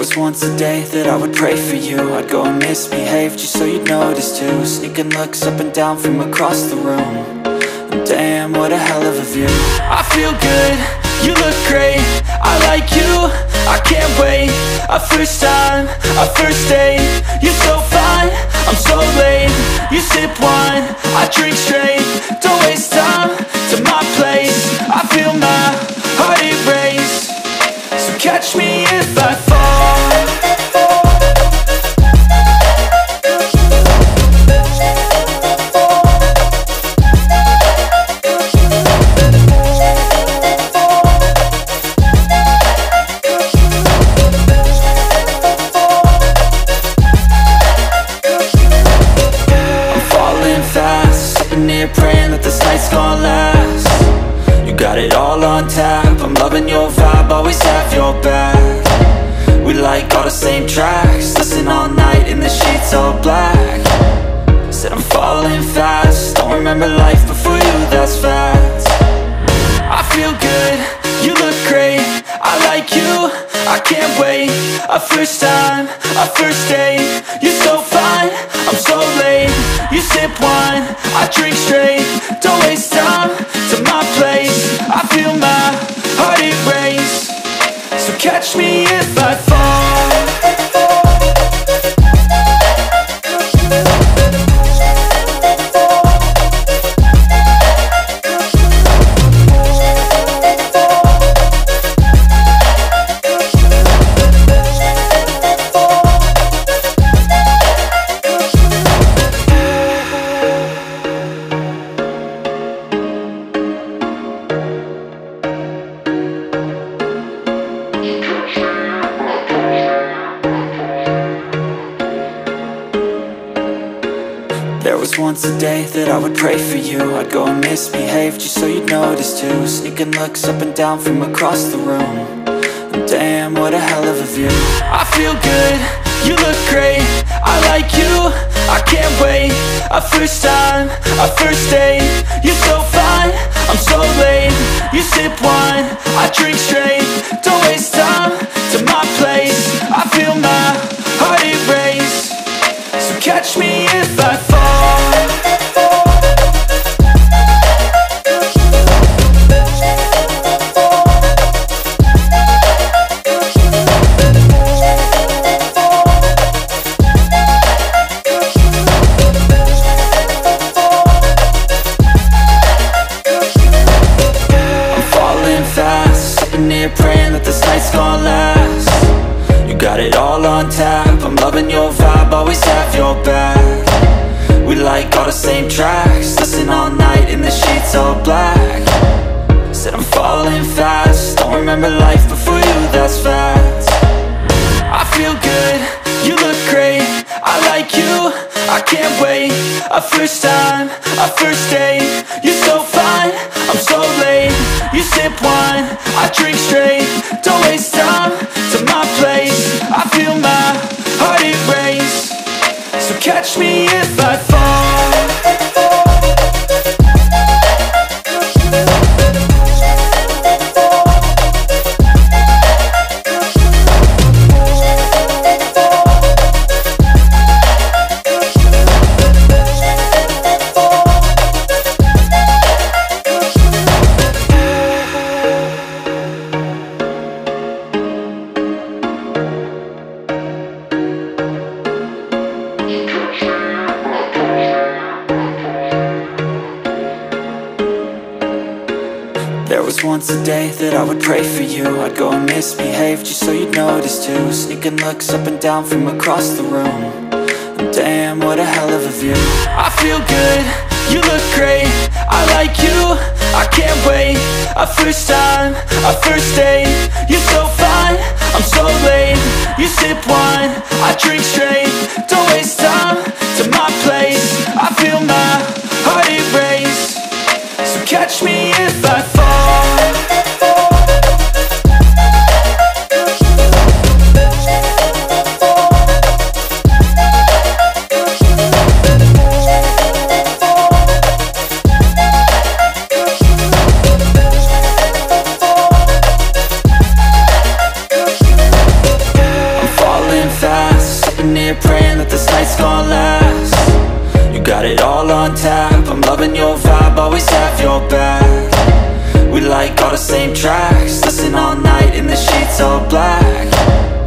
was once a day that I would pray for you. I'd go and misbehave just so you'd notice too. Sneaking looks up and down from across the room. And damn, what a hell of a view. I feel good, you look great, I like you, I can't wait. A first time, a first date, you're so fine, I'm so late. You sip wine, I drink straight. Don't waste time to my place. I feel my heart erase. So catch me if I fall. Praying that this night's gonna last. You got it all on tap, I'm loving your vibe, always have your back. We like all the same tracks, listen all night in the sheets all black. Said I'm falling fast, don't remember life before you, that's fact. I feel good, you look great, I like you, I can't wait. A first time, a first date, you're so fine, I'm so late. You sip wine, I drink straight. Don't waste time to my place. I feel my heart erase. So catch me if I fall. There was once a day that I would pray for you. I'd go and misbehave just so you'd notice too. Sneaking looks up and down from across the room. And damn, what a hell of a view. I feel good, you look great, I like you, I can't wait. A first time, a first date, you're so fine, I'm so late. You sip wine, I drink straight. Don't waste time to my place. I feel my heart erase. So catch me if I fall. I'm falling fast, sitting here praying that this night's gonna last. You got it all on tap, I'm loving your vibe, always have your back. We like all the same tracks, listen all night in the sheets all black. Said I'm falling fast, don't remember life before you, that's fact. I feel good, you look great, I like you, I can't wait. A first time, a first date, you're so fine, I'm so late. You sip wine, I drink straight. Don't waste time to my place. I feel my heart erase. So catch me if I fall. There was once a day that I would pray for you. I'd go and misbehave just so you'd notice too. Sneaking looks up and down from across the room. And damn, what a hell of a view. I feel good, you look great, I like you, I can't wait. A first time, a first date, you're so fine, I'm so late. You sip wine, I drink straight. Don't waste time to my place. I feel my heart erase. So catch me if I fall. on tap. I'm loving your vibe, always have your back. We like all the same tracks, listen all night in the sheets all black.